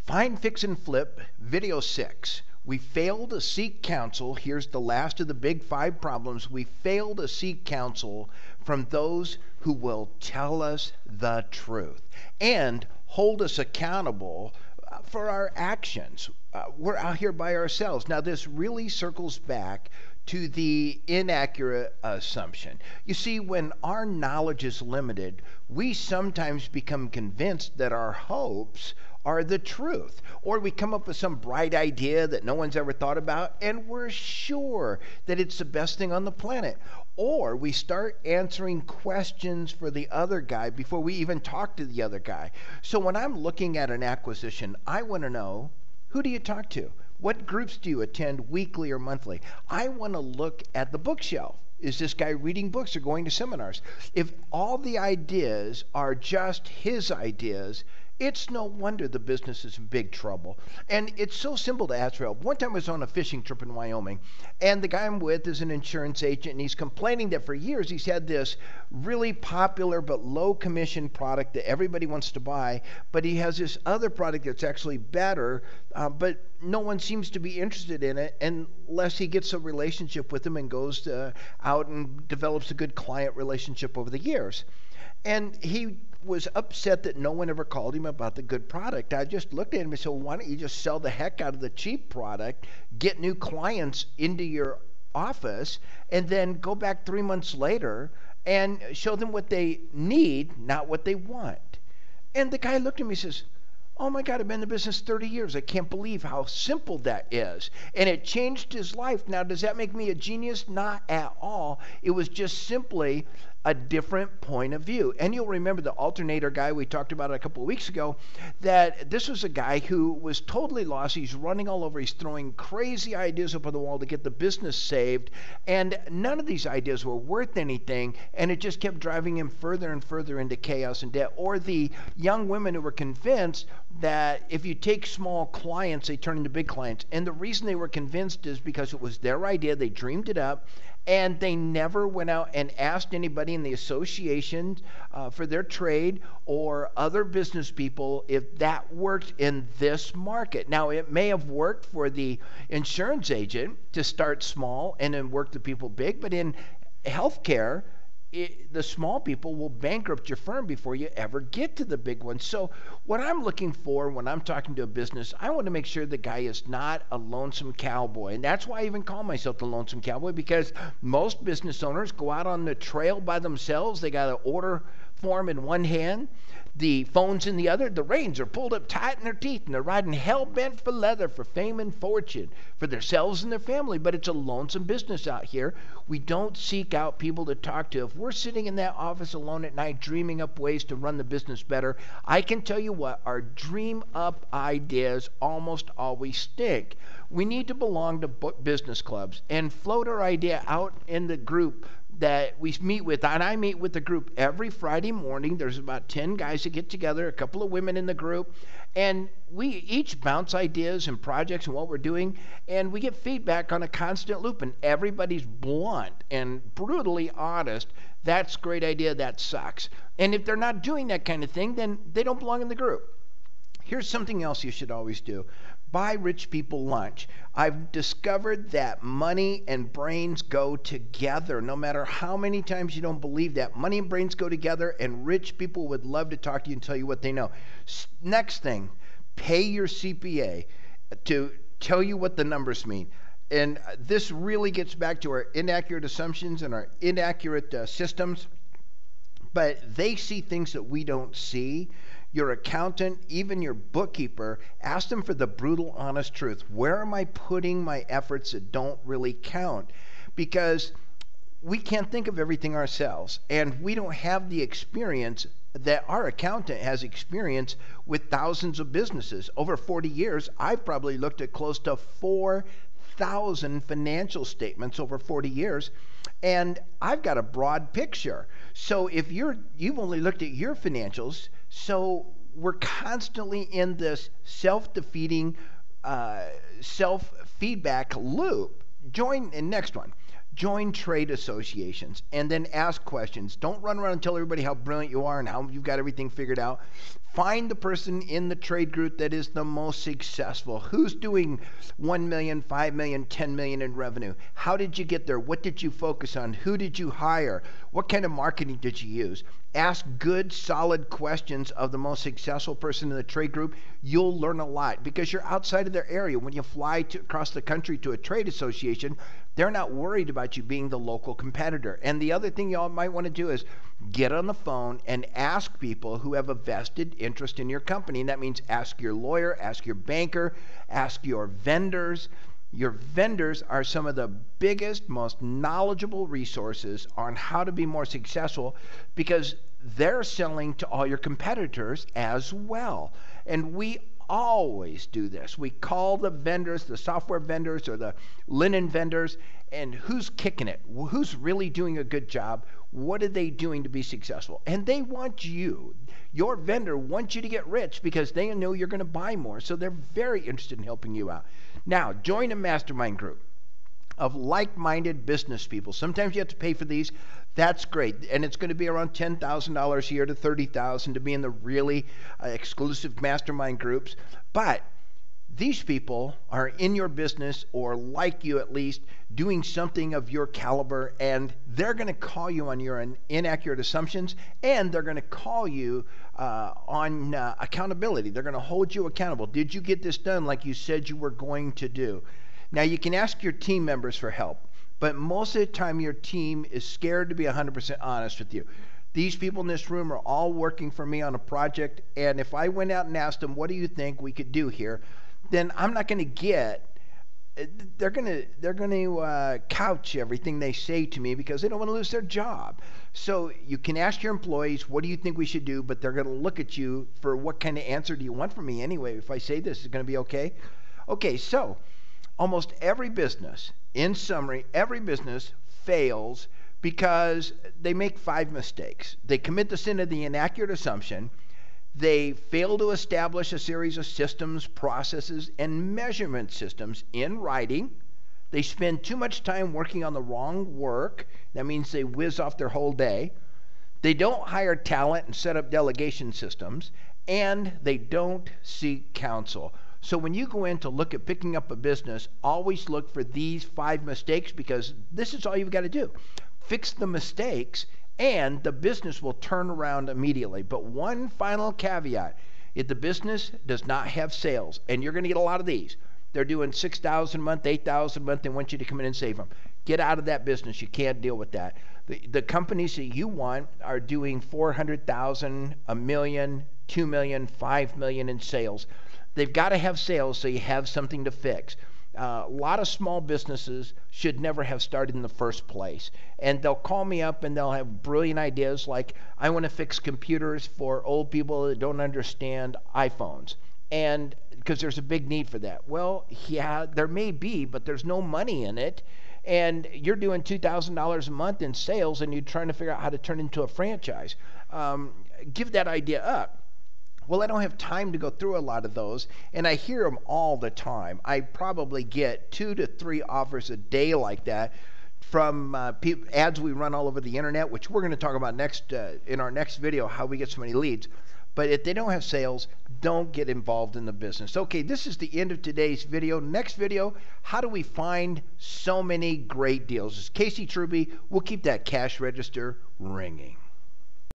Find, Fix, and Flip, Video 6. We fail to seek counsel. Here's the last of the big 5 problems. We fail to seek counsel from those who will tell us the truth and hold us accountable for our actions. We're out here by ourselves. Now, this really circles back to the inaccurate assumption. You see, when our knowledge is limited, we sometimes become convinced that our hopes are the truth. Or we come up with some bright idea that no one's ever thought about, and we're sure that it's the best thing on the planet. Or we start answering questions for the other guy before we even talk to the other guy. So when I'm looking at an acquisition, I want to know, who do you talk to? What groups do you attend weekly or monthly? I want to look at the bookshelf. Is this guy reading books or going to seminars? If all the ideas are just his ideas, it's no wonder the business is in big trouble. And it's so simple to ask for help. One time I was on a fishing trip in Wyoming, and the guy I'm with is an insurance agent, and he's complaining that for years he's had this really popular but low commission product that everybody wants to buy, but he has this other product that's actually better, but no one seems to be interested in it unless he gets a relationship with them and goes out and develops a good client relationship over the years. And he was upset that no one ever called him about the good product. I just looked at him and said, well, why don't you just sell the heck out of the cheap product, get new clients into your office, and then go back 3 months later and show them what they need, not what they want. And the guy looked at me and says, oh my God, I've been in the business 30 years. I can't believe how simple that is. And it changed his life. Now, does that make me a genius? Not at all. It was just simply a different point of view. And you'll remember the alternator guy we talked about a couple of weeks ago, that this was a guy who was totally lost. He's running all over. He's throwing crazy ideas up on the wall to get the business saved. And none of these ideas were worth anything. And it just kept driving him further and further into chaos and debt. Or the young women who were convinced that if you take small clients, they turn into big clients. And the reason they were convinced is because it was their idea. They dreamed it up. And they never went out and asked anybody in the association for their trade or other business people if that worked in this market. Now, it may have worked for the insurance agent to start small and then work the people big, but in healthcare, the small people will bankrupt your firm before you ever get to the big ones. So what I'm looking for when I'm talking to a business, I want to make sure the guy is not a lonesome cowboy. And that's why I even call myself the Lonesome Cowboy, because most business owners go out on the trail by themselves. They got an order form in one hand, the phone's in the other, the reins are pulled up tight in their teeth, and they're riding hell-bent for leather, for fame and fortune, for themselves and their family. But it's a lonesome business out here. We don't seek out people to talk to. If we're sitting in that office alone at night dreaming up ways to run the business better, I can tell you what, our dream-up ideas almost always stink. We need to belong to business clubs and float our idea out in the group that we meet with. And I meet with the group every Friday morning. There's about 10 guys that get together, a couple of women in the group, and we each bounce ideas and projects and what we're doing, and we get feedback on a constant loop, and everybody's blunt and brutally honest. That's a great idea, that sucks. And if they're not doing that kind of thing, then they don't belong in the group. Here's something else you should always do. Buy rich people lunch. I've discovered that money and brains go together. No matter how many times you don't believe that, money and brains go together, and rich people would love to talk to you and tell you what they know. Next thing, pay your CPA to tell you what the numbers mean. And this really gets back to our inaccurate assumptions and our inaccurate systems. But they see things that we don't see. Your accountant, even your bookkeeper, ask them for the brutal, honest truth. Where am I putting my efforts that don't really count? Because we can't think of everything ourselves, and we don't have the experience that our accountant has experience with thousands of businesses. Over 40 years, I've probably looked at close to 4,000 financial statements over 40 years, and I've got a broad picture. So if you've only looked at your financials, so we're constantly in this self-defeating, self-feedback loop. Next one. Join trade associations and then ask questions. Don't run around and tell everybody how brilliant you are and how you've got everything figured out. Find the person in the trade group that is the most successful. Who's doing 1 million, 5 million, 10 million in revenue? How did you get there? What did you focus on? Who did you hire? What kind of marketing did you use? Ask good, solid questions of the most successful person in the trade group. You'll learn a lot because you're outside of their area. When you fly across the country to a trade association, they're not worried about you being the local competitor. And the other thing y'all might want to do is get on the phone and ask people who have a vested interest in your company. And that means ask your lawyer, ask your banker, ask your vendors. Your vendors are some of the biggest, most knowledgeable resources on how to be more successful because they're selling to all your competitors as well. And we always do this. We call the vendors, the software vendors or the linen vendors, and who's kicking it? Who's really doing a good job? What are they doing to be successful? And they want you. Your vendor wants you to get rich because they know you're going to buy more. So they're very interested in helping you out. Now, join a mastermind group of like-minded business people. Sometimes you have to pay for these. That's great. And it's going to be around $10,000 a year to $30,000 to be in the really exclusive mastermind groups. But these people are in your business or like you at least doing something of your caliber, and they're going to call you on your inaccurate assumptions, and they're going to call you on accountability. They're going to hold you accountable. Did you get this done like you said you were going to do? Now, you can ask your team members for help, but most of the time your team is scared to be 100% honest with you. These people in this room are all working for me on a project, and if I went out and asked them, what do you think we could do here? Then I'm not going to get, they're going to couch everything they say to me because they don't want to lose their job. So you can ask your employees, what do you think we should do? But they're going to look at you for what kind of answer do you want from me anyway? If I say this, is it going to be okay? Okay, so almost every business, in summary, every business fails because they make 5 mistakes. They commit the sin of the inaccurate assumption. They fail to establish a series of systems, processes, and measurement systems in writing. They spend too much time working on the wrong work. That means they whiz off their whole day. They don't hire talent and set up delegation systems. And they don't seek counsel. So when you go in to look at picking up a business, always look for these 5 mistakes because this is all you've got to do. Fix the mistakes and the business will turn around immediately. But one final caveat, if the business does not have sales, and you're going to get a lot of these, they're doing $6,000 a month, $8,000 a month, they want you to come in and save them. Get out of that business. You can't deal with that. The companies that you want are doing $400,000, $1 million, $2 million, $5 million in sales. They've got to have sales so you have something to fix. A lot of small businesses should never have started in the first place. And they'll call me up and they'll have brilliant ideas like, I want to fix computers for old people that don't understand iPhones. And because there's a big need for that. Well, yeah, there may be, but there's no money in it. And you're doing $2,000 a month in sales and you're trying to figure out how to turn it into a franchise. Give that idea up. Well, I don't have time to go through a lot of those, and I hear them all the time. I probably get 2 to 3 offers a day like that from ads we run all over the internet, which we're going to talk about next in our next video, how we get so many leads. But if they don't have sales, don't get involved in the business. Okay, this is the end of today's video. Next video, how do we find so many great deals? This is Casey Truby. We'll keep that cash register ringing.